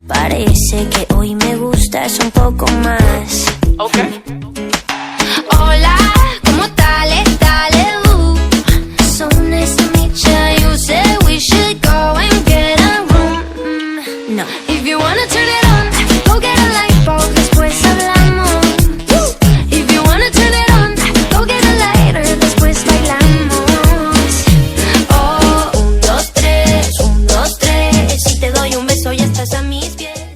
Parece que hoy me gustas un poco más. Okay. Hola, ¿cómo tal? So nice to meet ya. You said we should go and get a room. No. If you wanna turn it on, go get a light bulb.